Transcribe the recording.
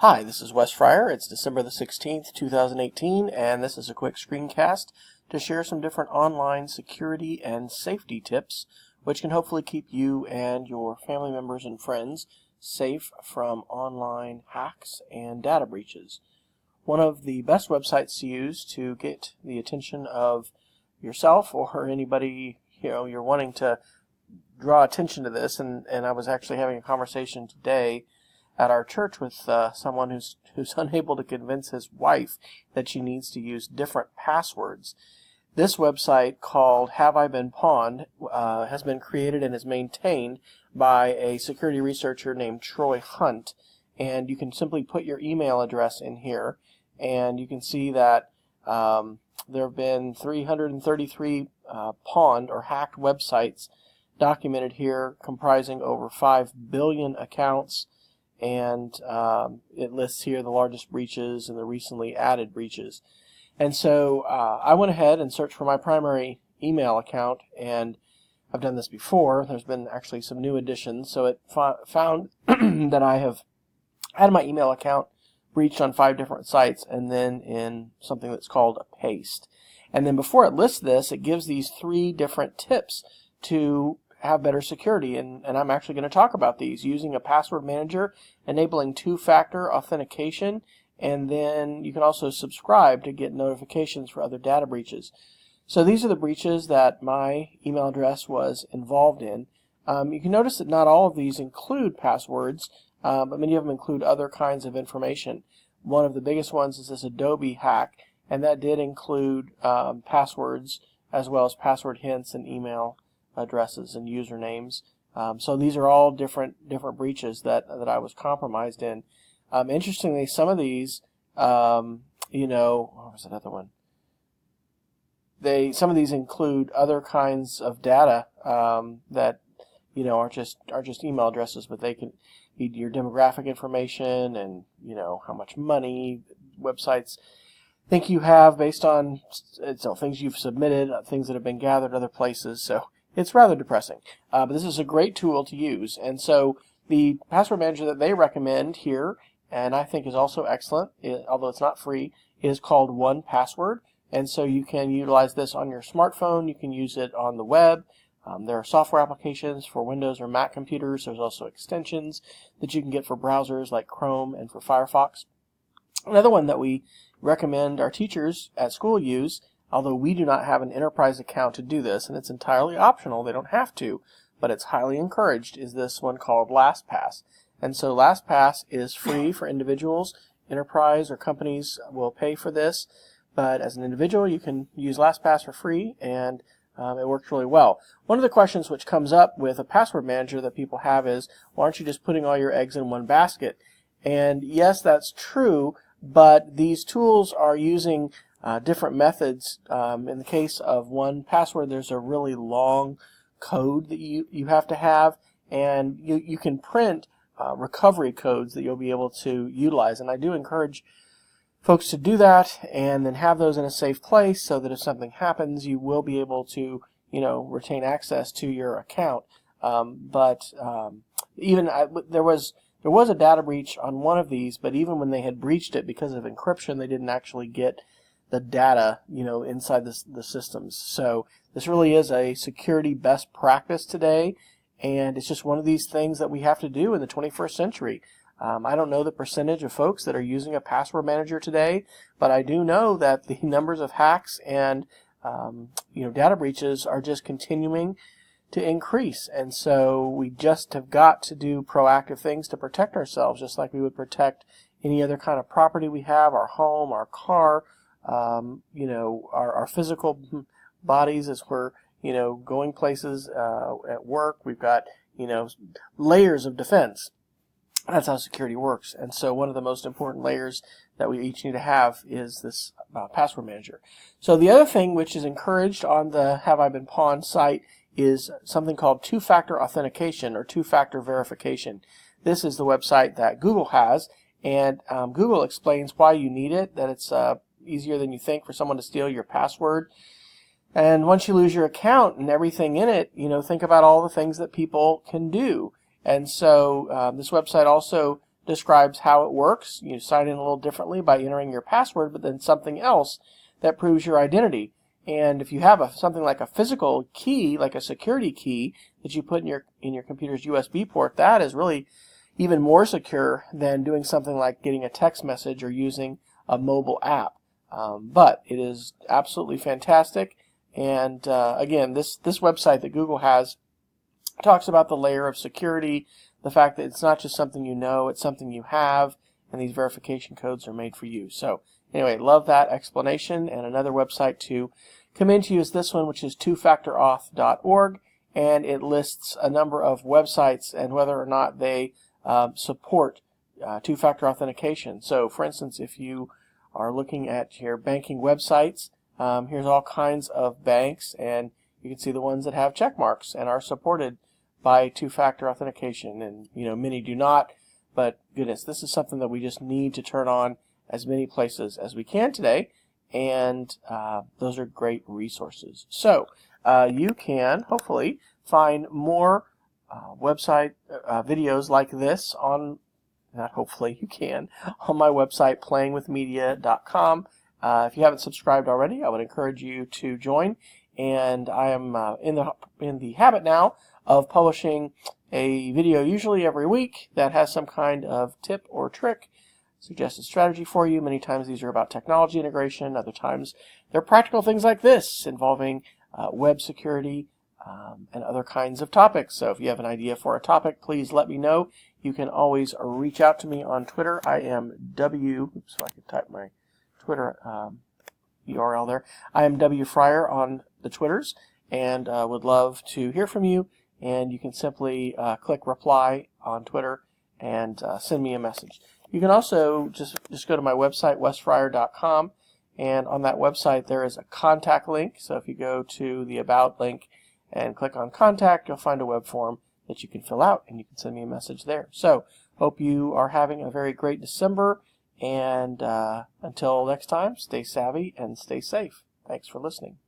Hi, this is Wes Fryer. It's December the 16th, 2018, and this is a quick screencast to share some different online security and safety tips which can hopefully keep you and your family members and friends safe from online hacks and data breaches. One of the best websites to use to get the attention of yourself or anybody you're wanting to draw attention to this, and I was actually having a conversation today at our church with someone who's unable to convince his wife that she needs to use different passwords. This website called Have I Been Pwned has been created and is maintained by a security researcher named Troy Hunt, and you can simply put your email address in here, and you can see that there have been 333 pwned or hacked websites documented here, comprising over 5 billion accounts. And it lists here the largest breaches and the recently added breaches. And so I went ahead and searched for my primary email account, and I've done this before. There's been actually some new additions. So it found that I have had my email account breached on 5 different sites, and then in something that's called a paste. And then before it lists this, it gives these 3 different tips to have better security, and I'm actually going to talk about these: using a password manager, enabling 2-factor authentication, and then you can also subscribe to get notifications for other data breaches. So these are the breaches that my email address was involved in. You can notice that not all of these include passwords, but many of them include other kinds of information. One of the biggest ones is this Adobe hack, and that did include passwords as well as password hints and email addresses and usernames. So these are all different breaches that I was compromised in. Interestingly, some of these, what was another one? Some of these include other kinds of data that are just email addresses, but they can need your demographic information and how much money websites think you have based on things you've submitted, things that have been gathered other places. So it's rather depressing, but this is a great tool to use. And so the password manager that they recommend here, and I think is also excellent, although it's not free, is called 1Password. And so you can utilize this on your smartphone. You can use it on the web. There are software applications for Windows or Mac computers. There's also extensions that you can get for browsers like Chrome and for Firefox. Another one that we recommend our teachers at school use, although we do not have an enterprise account to do this, and it's entirely optional, they don't have to, but it's highly encouraged, is this one called LastPass. And so LastPass is free for individuals. Enterprise or companies will pay for this, but as an individual you can use LastPass for free, and it works really well. One of the questions which comes up with a password manager that people have is, well, aren't you just putting all your eggs in one basket? And yes, that's true, but these tools are using different methods. In the case of 1Password, there's a really long code that you have to have, and you can print recovery codes that you'll be able to utilize. And I do encourage folks to do that and then have those in a safe place so that if something happens, you will be able to retain access to your account. There was a data breach on one of these, but even when they had breached it, because of encryption, they didn't actually get the data, inside the systems. So this really is a security best practice today, and it's just one of these things that we have to do in the 21st century. I don't know the percentage of folks that are using a password manager today, but I do know that the numbers of hacks and data breaches are just continuing to increase, and so we just have got to do proactive things to protect ourselves, just like we would protect any other kind of property we have, our home, our car, our physical bodies as we're going places at work. We've got layers of defense. That's how security works. And so one of the most important layers that we each need to have is this password manager. So the other thing which is encouraged on the Have I Been Pwned site is something called 2-factor authentication or 2-factor verification. This is the website that Google has, and Google explains why you need it, that it's easier than you think for someone to steal your password. And once you lose your account and everything in it, think about all the things that people can do. And so this website also describes how it works. You sign in a little differently by entering your password, but then something else that proves your identity. And if you have something like a physical key, like a security key that you put in your computer's USB port, that is really even more secure than doing something like getting a text message or using a mobile app. But it is absolutely fantastic. And again, this website that Google has talks about the layer of security, the fact that it's not just something you know, it's something you have, and these verification codes are made for you. So anyway, love that explanation. And another website to commend to you is this one, which is twofactorauth.org, and it lists a number of websites and whether or not they support two-factor authentication. So for instance, if you are looking at your banking websites, here's all kinds of banks, and you can see the ones that have check marks and are supported by two-factor authentication, and many do not. But goodness, this is something that we just need to turn on as many places as we can today, and those are great resources. So you can hopefully find more website videos like this on, not hopefully, you can, on my website, playingwithmedia.com. If you haven't subscribed already, I would encourage you to join. And I am in the habit now of publishing a video usually every week that has some kind of tip or trick, suggested strategy for you. Many times these are about technology integration. Other times they're practical things like this involving web security and other kinds of topics. So if you have an idea for a topic, please let me know. You can always reach out to me on Twitter. I am oops, if I could type my Twitter URL there. I am W. Fryer on the Twitters, and would love to hear from you. And you can simply click reply on Twitter and send me a message. You can also just go to my website, wesfryer.com, and on that website there is a contact link. So if you go to the About link and click on Contact, you'll find a web form that you can fill out, and you can send me a message there. So hope you are having a very great December, and until next time, stay savvy and stay safe. Thanks for listening.